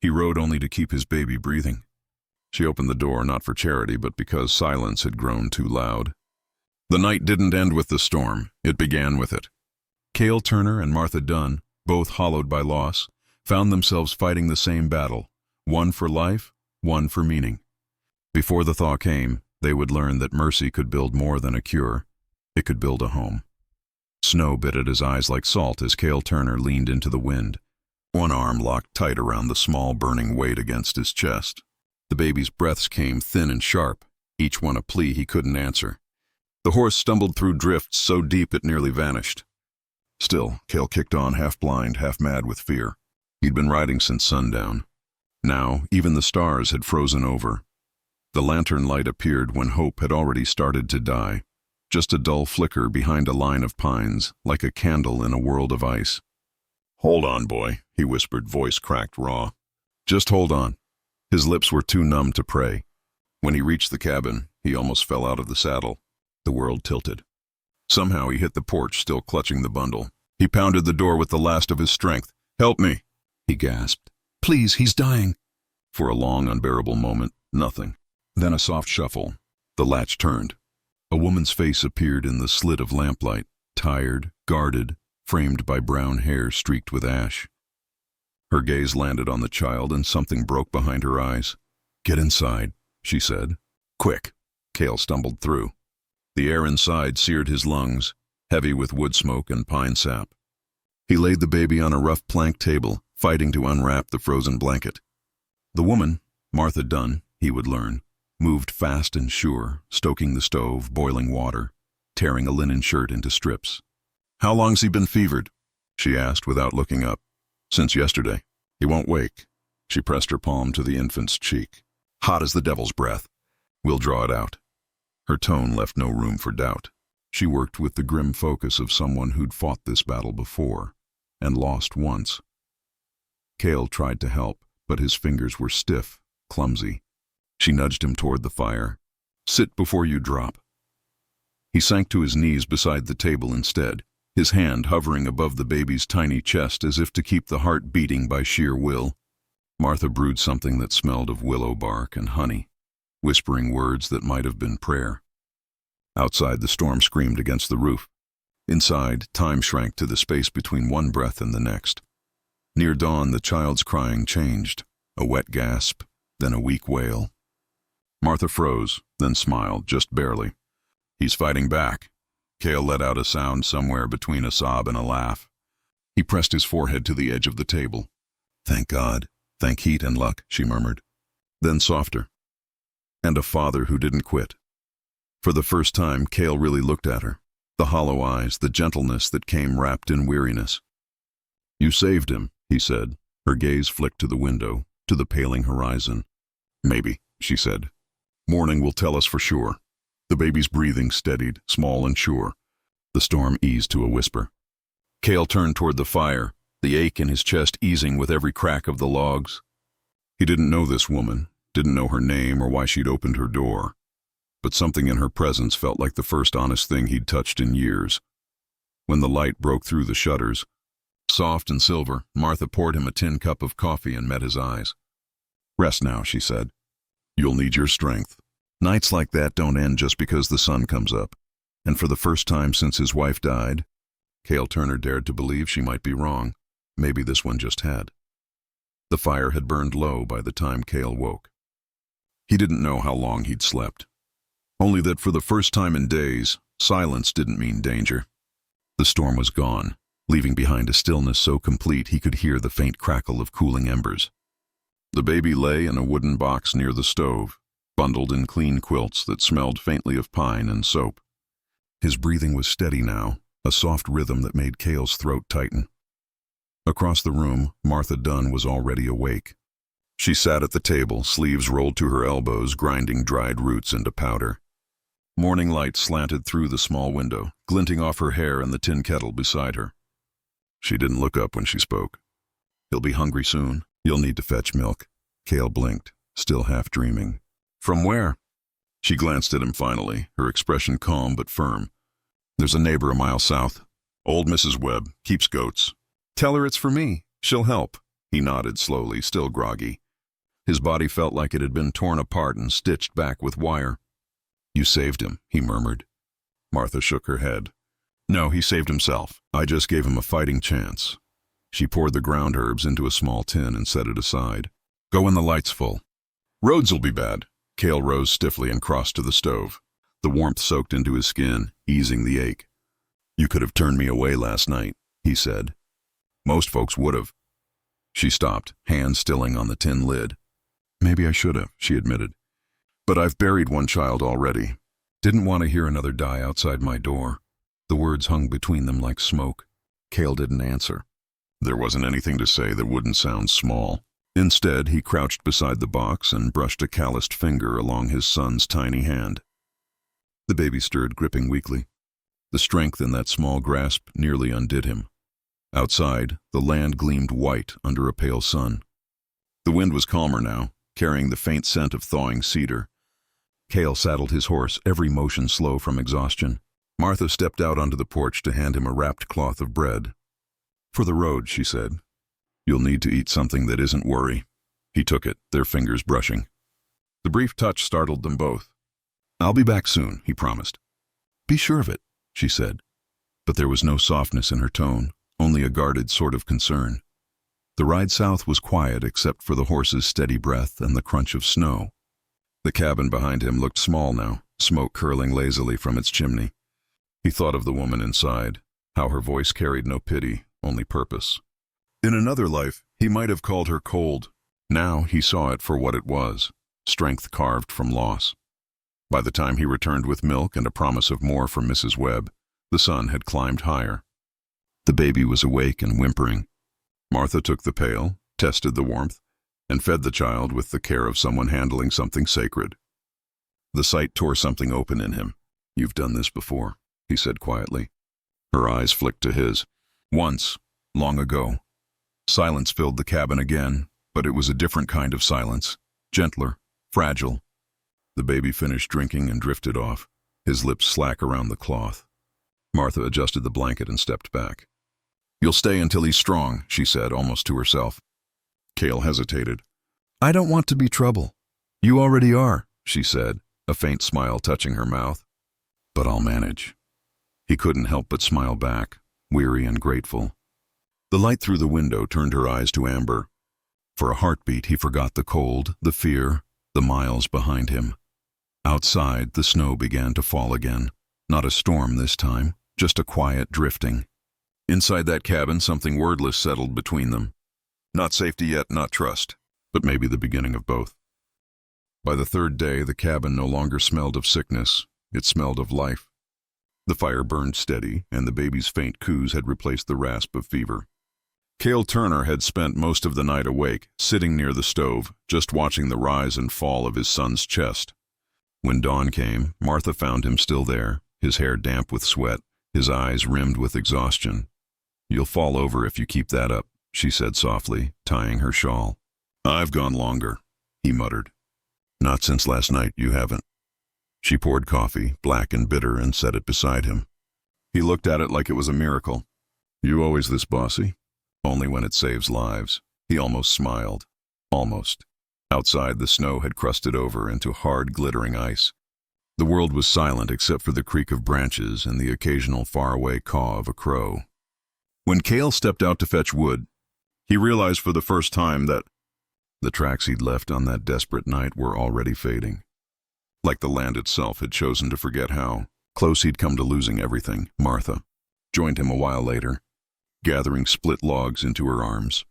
He rode only to keep his baby breathing. She opened the door not for charity, but because silence had grown too loud. The night didn't end with the storm, it began with it. Cale Turner and Martha Dunn, both hollowed by loss, found themselves fighting the same battle, one for life, one for meaning. Before the thaw came, they would learn that mercy could build more than a cure. It could build a home. Snow bit at his eyes like salt as Cale Turner leaned into the wind. One arm locked tight around the small burning weight against his chest. The baby's breaths came thin and sharp, each one a plea he couldn't answer. The horse stumbled through drifts so deep it nearly vanished. Still, Cale kicked on, half blind, half mad with fear. He'd been riding since sundown. Now, even the stars had frozen over. The lantern light appeared when hope had already started to die, just a dull flicker behind a line of pines, like a candle in a world of ice. "Hold on, boy," he whispered, voice cracked raw. "Just hold on." His lips were too numb to pray. When he reached the cabin, he almost fell out of the saddle. The world tilted. Somehow he hit the porch, still clutching the bundle. He pounded the door with the last of his strength. "Help me," he gasped. "Please, he's dying." For a long, unbearable moment, nothing. Then a soft shuffle. The latch turned. A woman's face appeared in the slit of lamplight, tired, guarded, framed by brown hair streaked with ash. Her gaze landed on the child and something broke behind her eyes. "Get inside," she said. "Quick." Cale stumbled through. The air inside seared his lungs, heavy with wood smoke and pine sap. He laid the baby on a rough plank table, fighting to unwrap the frozen blanket. The woman, Martha Dunn, he would learn, moved fast and sure, stoking the stove, boiling water, tearing a linen shirt into strips. "How long's he been fevered?" she asked without looking up. "Since yesterday. He won't wake." She pressed her palm to the infant's cheek. "Hot as the devil's breath. We'll draw it out." Her tone left no room for doubt. She worked with the grim focus of someone who'd fought this battle before, and lost once. Cale tried to help, but his fingers were stiff, clumsy. She nudged him toward the fire. "Sit before you drop." He sank to his knees beside the table instead, his hand hovering above the baby's tiny chest as if to keep the heart beating by sheer will. Martha brewed something that smelled of willow bark and honey, whispering words that might have been prayer. Outside, the storm screamed against the roof. Inside, time shrank to the space between one breath and the next. Near dawn, the child's crying changed, a wet gasp, then a weak wail. Martha froze, then smiled, just barely. "He's fighting back." Cale let out a sound somewhere between a sob and a laugh. He pressed his forehead to the edge of the table. "Thank God. Thank heat and luck," she murmured. Then softer. "And a father who didn't quit." For the first time, Cale really looked at her. The hollow eyes, the gentleness that came wrapped in weariness. "You saved him," he said. Her gaze flicked to the window, to the paling horizon. "Maybe," she said. "Morning will tell us for sure." The baby's breathing steadied, small and sure. The storm eased to a whisper. Cale turned toward the fire, the ache in his chest easing with every crack of the logs. He didn't know this woman, didn't know her name or why she'd opened her door. But something in her presence felt like the first honest thing he'd touched in years. When the light broke through the shutters, soft and silver, Martha poured him a tin cup of coffee and met his eyes. "Rest now," she said. "You'll need your strength. Nights like that don't end just because the sun comes up." And for the first time since his wife died, Cale Turner dared to believe she might be wrong. Maybe this one just had. The fire had burned low by the time Cale woke. He didn't know how long he'd slept. Only that for the first time in days, silence didn't mean danger. The storm was gone, leaving behind a stillness so complete he could hear the faint crackle of cooling embers. The baby lay in a wooden box near the stove, bundled in clean quilts that smelled faintly of pine and soap. His breathing was steady now, a soft rhythm that made Cale's throat tighten. Across the room, Martha Dunn was already awake. She sat at the table, sleeves rolled to her elbows, grinding dried roots into powder. Morning light slanted through the small window, glinting off her hair and the tin kettle beside her. She didn't look up when she spoke. "He'll be hungry soon. You'll need to fetch milk." Cale blinked, still half dreaming. "From where?" She glanced at him finally, her expression calm but firm. "There's a neighbor a mile south. Old Mrs. Webb, keeps goats. Tell her it's for me. She'll help." He nodded slowly, still groggy. His body felt like it had been torn apart and stitched back with wire. "You saved him," he murmured. Martha shook her head. "No, he saved himself. I just gave him a fighting chance." She poured the ground herbs into a small tin and set it aside. "Go when the light's full." "Roads'll be bad." Cale rose stiffly and crossed to the stove. The warmth soaked into his skin, easing the ache. "You could have turned me away last night," he said. "Most folks would have." She stopped, hand stilling on the tin lid. "Maybe I should have," she admitted. "But I've buried one child already. Didn't want to hear another die outside my door." The words hung between them like smoke. Cale didn't answer. There wasn't anything to say that wouldn't sound small. Instead, he crouched beside the box and brushed a calloused finger along his son's tiny hand. The baby stirred, gripping weakly. The strength in that small grasp nearly undid him. Outside, the land gleamed white under a pale sun. The wind was calmer now, carrying the faint scent of thawing cedar. Cale saddled his horse, every motion slow from exhaustion. Martha stepped out onto the porch to hand him a wrapped cloth of bread. "For the road," she said. "You'll need to eat something that isn't worry." He took it, their fingers brushing. The brief touch startled them both. "I'll be back soon," he promised. "Be sure of it," she said. But there was no softness in her tone, only a guarded sort of concern. The ride south was quiet except for the horse's steady breath and the crunch of snow. The cabin behind him looked small now, smoke curling lazily from its chimney. He thought of the woman inside, how her voice carried no pity, only purpose. In another life, he might have called her cold. Now he saw it for what it was, strength carved from loss. By the time he returned with milk and a promise of more from Mrs. Webb, the sun had climbed higher. The baby was awake and whimpering. Martha took the pail, tested the warmth, and fed the child with the care of someone handling something sacred. The sight tore something open in him. "You've done this before," he said quietly. Her eyes flicked to his. "Once, long ago." Silence filled the cabin again, but it was a different kind of silence, gentler, fragile. The baby finished drinking and drifted off, his lips slack around the cloth. Martha adjusted the blanket and stepped back. "You'll stay until he's strong," she said, almost to herself. Cale hesitated. "I don't want to be trouble." "You already are," she said, a faint smile touching her mouth. "But I'll manage." He couldn't help but smile back, weary and grateful. The light through the window turned her eyes to amber. For a heartbeat, he forgot the cold, the fear, the miles behind him. Outside, the snow began to fall again. Not a storm this time, just a quiet drifting. Inside that cabin, something wordless settled between them. Not safety yet, not trust, but maybe the beginning of both. By the third day, the cabin no longer smelled of sickness. It smelled of life. The fire burned steady, and the baby's faint coos had replaced the rasp of fever. Cale Turner had spent most of the night awake, sitting near the stove, just watching the rise and fall of his son's chest. When dawn came, Martha found him still there, his hair damp with sweat, his eyes rimmed with exhaustion. "You'll fall over if you keep that up," she said softly, tying her shawl. "I've gone longer," he muttered. "Not since last night, you haven't." She poured coffee, black and bitter, and set it beside him. He looked at it like it was a miracle. "You always this bossy?" "Only when it saves lives." He almost smiled. Almost. Outside, the snow had crusted over into hard, glittering ice. The world was silent except for the creak of branches and the occasional faraway caw of a crow. When Cale stepped out to fetch wood, he realized for the first time that the tracks he'd left on that desperate night were already fading. Like the land itself had chosen to forget how close he'd come to losing everything. Martha joined him a while later, gathering split logs into her arms.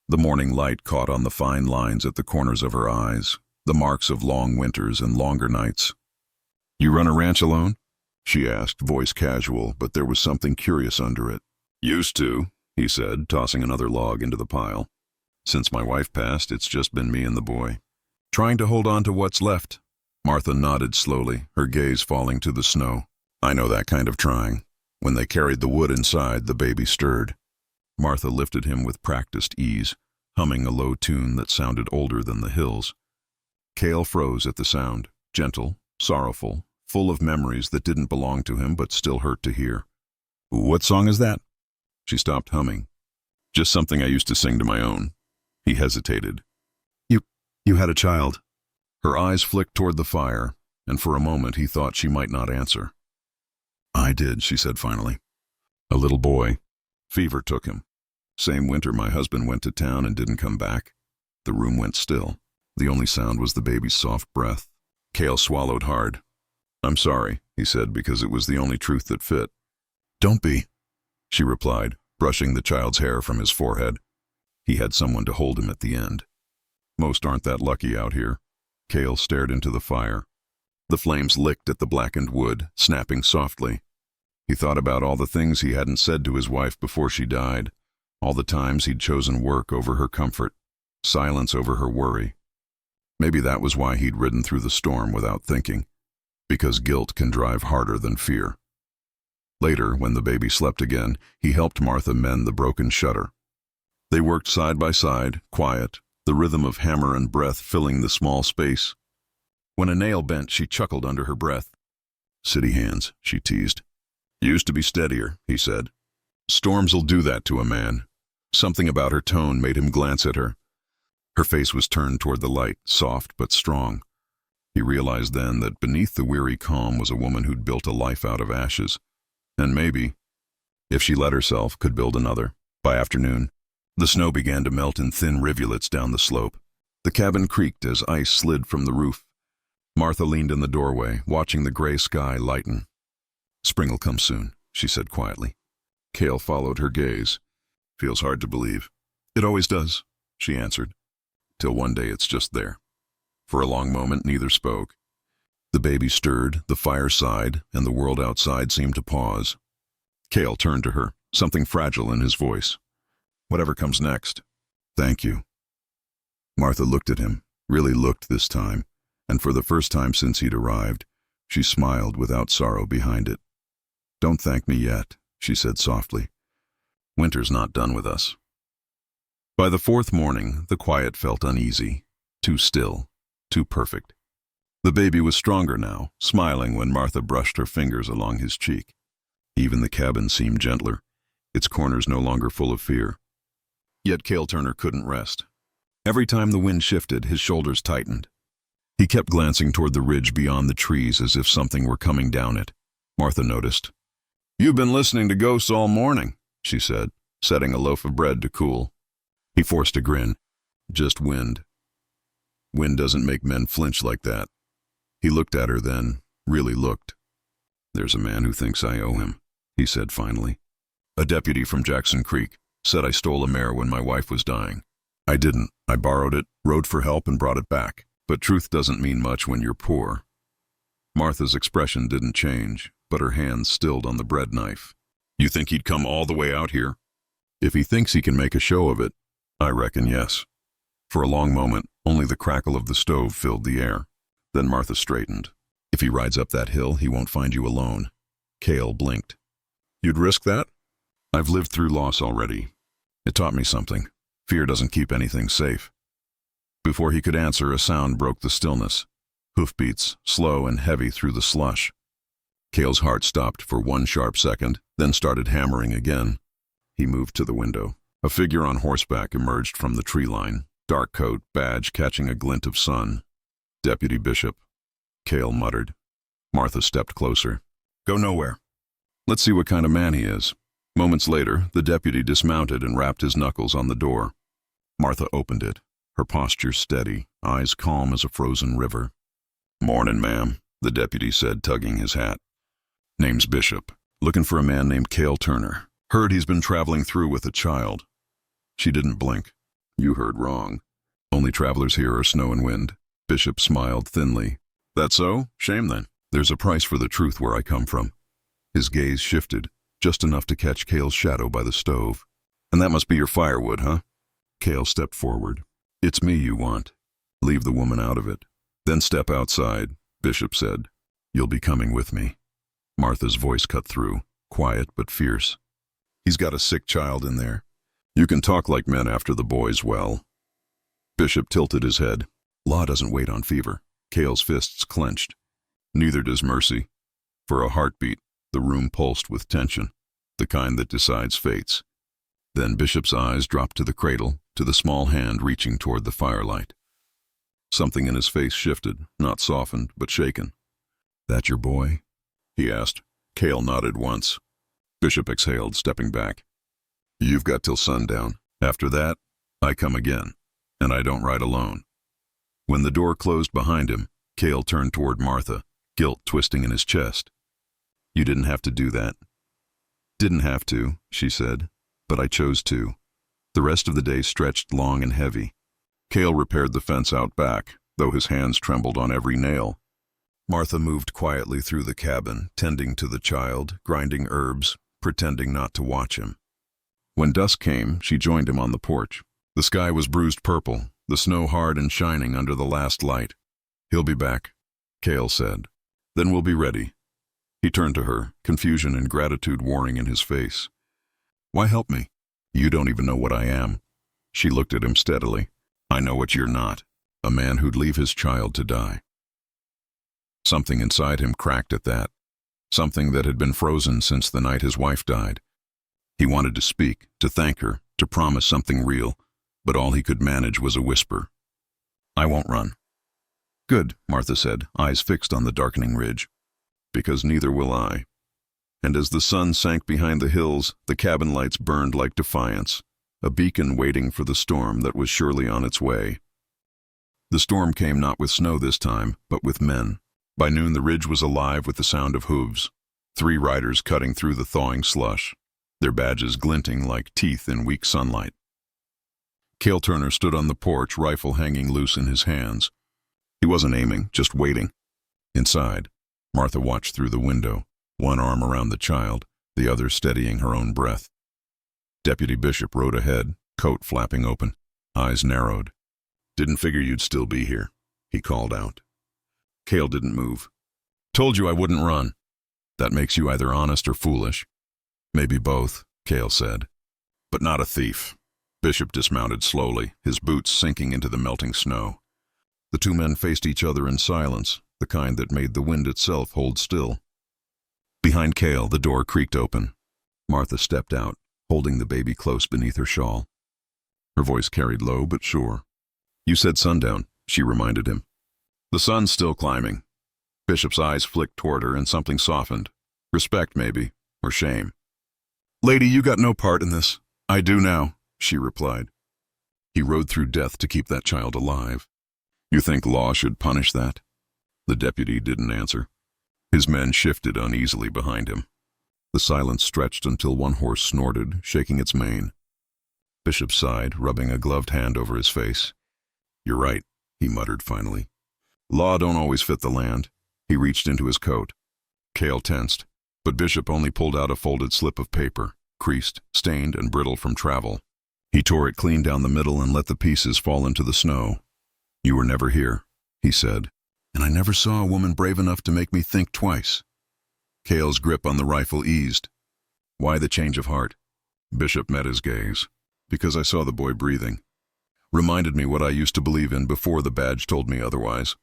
The morning light caught on the fine lines at the corners of her eyes, the marks of long winters and longer nights. "You run a ranch alone?" she asked, voice casual, but there was something curious under it. "Used to," he said, tossing another log into the pile. "Since my wife passed, it's just been me and the boy. Trying to hold on to what's left." Martha nodded slowly, her gaze falling to the snow. "I know that kind of trying." When they carried the wood inside, the baby stirred. Martha lifted him with practiced ease, humming a low tune that sounded older than the hills. Cale froze at the sound, gentle, sorrowful, full of memories that didn't belong to him but still hurt to hear. "What song is that?" She stopped humming. "Just something I used to sing to my own." He hesitated. You, you had a child. Her eyes flicked toward the fire, and for a moment he thought she might not answer. I did, she said finally. A little boy. Fever took him. Same winter my husband went to town and didn't come back. The room went still. The only sound was the baby's soft breath. Cale swallowed hard. I'm sorry, he said, because it was the only truth that fit. Don't be, she replied, brushing the child's hair from his forehead. He had someone to hold him at the end. Most aren't that lucky out here. Cale stared into the fire. The flames licked at the blackened wood, snapping softly. He thought about all the things he hadn't said to his wife before she died, all the times he'd chosen work over her comfort, silence over her worry. Maybe that was why he'd ridden through the storm without thinking, because guilt can drive harder than fear. Later, when the baby slept again, he helped Martha mend the broken shutter. They worked side by side, quiet, the rhythm of hammer and breath filling the small space. When a nail bent, she chuckled under her breath. City hands, she teased. Used to be steadier, he said. Storms'll do that to a man. Something about her tone made him glance at her. Her face was turned toward the light, soft but strong. He realized then that beneath the weary calm was a woman who'd built a life out of ashes. And maybe, if she let herself, could build another. By afternoon, the snow began to melt in thin rivulets down the slope. The cabin creaked as ice slid from the roof. Martha leaned in the doorway, watching the gray sky lighten. Spring'll come soon, she said quietly. Cale followed her gaze. Feels hard to believe. It always does, she answered. Till one day it's just there. For a long moment, neither spoke. The baby stirred, the fire sighed, and the world outside seemed to pause. Cale turned to her, something fragile in his voice. Whatever comes next. Thank you. Martha looked at him, really looked this time, and for the first time since he'd arrived, she smiled without sorrow behind it. Don't thank me yet, she said softly. Winter's not done with us. By the fourth morning, the quiet felt uneasy, too still, too perfect. The baby was stronger now, smiling when Martha brushed her fingers along his cheek. Even the cabin seemed gentler, its corners no longer full of fear. Yet Cale Turner couldn't rest. Every time the wind shifted, his shoulders tightened. He kept glancing toward the ridge beyond the trees as if something were coming down it. Martha noticed. You've been listening to ghosts all morning, she said, setting a loaf of bread to cool. He forced a grin. Just wind. Wind doesn't make men flinch like that. He looked at her then, really looked. There's a man who thinks I owe him, he said finally. A deputy from Jackson Creek said I stole a mare when my wife was dying. I didn't. I borrowed it, rode for help, and brought it back. But truth doesn't mean much when you're poor. Martha's expression didn't change, but her hands stilled on the bread knife. You think he'd come all the way out here? If he thinks he can make a show of it, I reckon yes. For a long moment, only the crackle of the stove filled the air. Then Martha straightened. If he rides up that hill, he won't find you alone. Cale blinked. You'd risk that? I've lived through loss already. It taught me something. Fear doesn't keep anything safe. Before he could answer, a sound broke the stillness. Hoofbeats, slow and heavy through the slush. Cale's heart stopped for one sharp second, then started hammering again. He moved to the window. A figure on horseback emerged from the tree line, dark coat, badge catching a glint of sun. Deputy Bishop. Cale muttered. Martha stepped closer. Go nowhere. Let's see what kind of man he is. Moments later, the deputy dismounted and rapped his knuckles on the door. Martha opened it, her posture steady, eyes calm as a frozen river. Mornin', ma'am, the deputy said, tugging his hat. Name's Bishop. Looking for a man named Cale Turner. Heard he's been traveling through with a child. She didn't blink. You heard wrong. Only travelers here are snow and wind. Bishop smiled thinly. That so? Shame then. There's a price for the truth where I come from. His gaze shifted, just enough to catch Cale's shadow by the stove. And that must be your firewood, huh? Cale stepped forward. It's me you want. Leave the woman out of it. Then step outside, Bishop said. You'll be coming with me. Martha's voice cut through, quiet but fierce. He's got a sick child in there. You can talk like men after the boy's well. Bishop tilted his head. Law doesn't wait on fever. Cale's fists clenched. Neither does mercy. For a heartbeat, the room pulsed with tension, the kind that decides fates. Then Bishop's eyes dropped to the cradle, to the small hand reaching toward the firelight. Something in his face shifted, not softened, but shaken. "That your boy?" he asked. Cale nodded once. Bishop exhaled, stepping back. "You've got till sundown. After that, I come again, and I don't ride alone." When the door closed behind him, Cale turned toward Martha, guilt twisting in his chest. "You didn't have to do that." "Didn't have to," she said, "but I chose to." The rest of the day stretched long and heavy. Cale repaired the fence out back, though his hands trembled on every nail. Martha moved quietly through the cabin, tending to the child, grinding herbs, pretending not to watch him. When dusk came, she joined him on the porch. The sky was bruised purple, the snow hard and shining under the last light. "He'll be back," Cale said. "Then we'll be ready." He turned to her, confusion and gratitude warring in his face. "Why help me? You don't even know what I am." She looked at him steadily. "I know what you're not. A man who'd leave his child to die." Something inside him cracked at that. Something that had been frozen since the night his wife died. He wanted to speak, to thank her, to promise something real, but all he could manage was a whisper. "I won't run." "Good," Martha said, eyes fixed on the darkening ridge. "Because neither will I." And as the sun sank behind the hills, the cabin lights burned like defiance, a beacon waiting for the storm that was surely on its way. The storm came not with snow this time, but with men. By noon the ridge was alive with the sound of hooves, 3 riders cutting through the thawing slush, their badges glinting like teeth in weak sunlight. Cale Turner stood on the porch, rifle hanging loose in his hands. He wasn't aiming, just waiting. Inside, Martha watched through the window, one arm around the child, the other steadying her own breath. Deputy Bishop rode ahead, coat flapping open, eyes narrowed. "Didn't figure you'd still be here," he called out. Cale didn't move. "Told you I wouldn't run." "That makes you either honest or foolish." "Maybe both," Cale said. "But not a thief." Bishop dismounted slowly, his boots sinking into the melting snow. The 2 men faced each other in silence, the kind that made the wind itself hold still. Behind Cale, the door creaked open. Martha stepped out, holding the baby close beneath her shawl. Her voice carried low but sure. "You said sundown," she reminded him. "The sun's still climbing." Bishop's eyes flicked toward her and something softened. Respect, maybe, or shame. "Lady, you got no part in this." "I do now," she replied. "He rode through death to keep that child alive. You think law should punish that?" The deputy didn't answer. His men shifted uneasily behind him. The silence stretched until one horse snorted, shaking its mane. Bishop sighed, rubbing a gloved hand over his face. "You're right," he muttered finally. "Law don't always fit the land." He reached into his coat. Cale tensed, but Bishop only pulled out a folded slip of paper, creased, stained, and brittle from travel. He tore it clean down the middle and let the pieces fall into the snow. "You were never here," he said, "and I never saw a woman brave enough to make me think twice." Cale's grip on the rifle eased. "Why the change of heart?" Bishop met his gaze. "Because I saw the boy breathing. Reminded me what I used to believe in before the badge told me otherwise."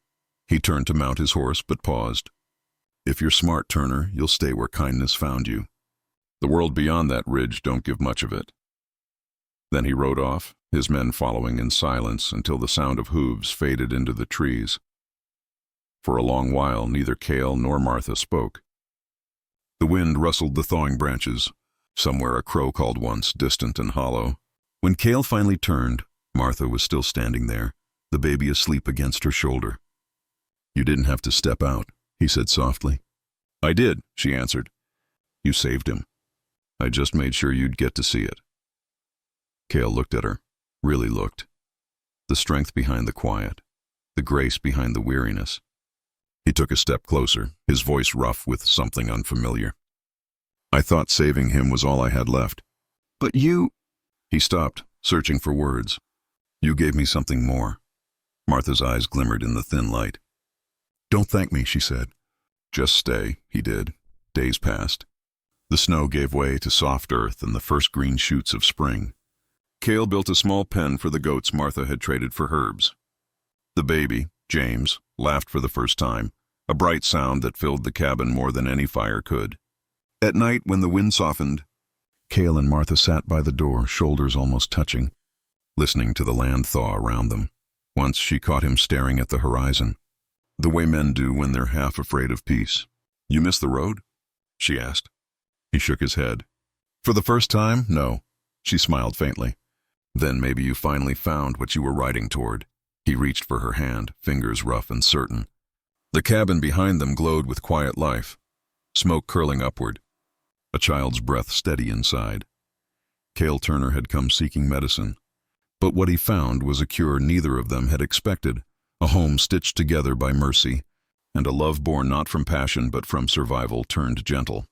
He turned to mount his horse, but paused. "If you're smart, Turner, you'll stay where kindness found you. The world beyond that ridge don't give much of it." Then he rode off, his men following in silence until the sound of hooves faded into the trees. For a long while, neither Cale nor Martha spoke. The wind rustled the thawing branches. Somewhere a crow called once, distant and hollow. When Cale finally turned, Martha was still standing there, the baby asleep against her shoulder. "You didn't have to step out," he said softly. "I did," she answered. "You saved him. I just made sure you'd get to see it." Cale looked at her, really looked. The strength behind the quiet, the grace behind the weariness. He took a step closer, his voice rough with something unfamiliar. "I thought saving him was all I had left." "But you—" He stopped, searching for words. "You gave me something more." Martha's eyes glimmered in the thin light. "Don't thank me," she said. "Just stay," he did. Days passed. The snow gave way to soft earth and the first green shoots of spring. Cale built a small pen for the goats Martha had traded for herbs. The baby, James, laughed for the first time, a bright sound that filled the cabin more than any fire could. At night, when the wind softened, Cale and Martha sat by the door, shoulders almost touching, listening to the land thaw around them. Once she caught him staring at the horizon, the way men do when they're half afraid of peace. "You miss the road?" she asked. He shook his head. "For the first time, no." She smiled faintly. "Then maybe you finally found what you were riding toward." He reached for her hand, fingers rough and certain. The cabin behind them glowed with quiet life, smoke curling upward, a child's breath steady inside. Cale Turner had come seeking medicine, but what he found was a cure neither of them had expected, a home stitched together by mercy, and a love born not from passion but from survival turned gentle.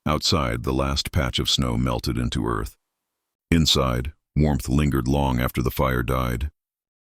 Outside, the last patch of snow melted into earth. Inside, warmth lingered long after the fire died,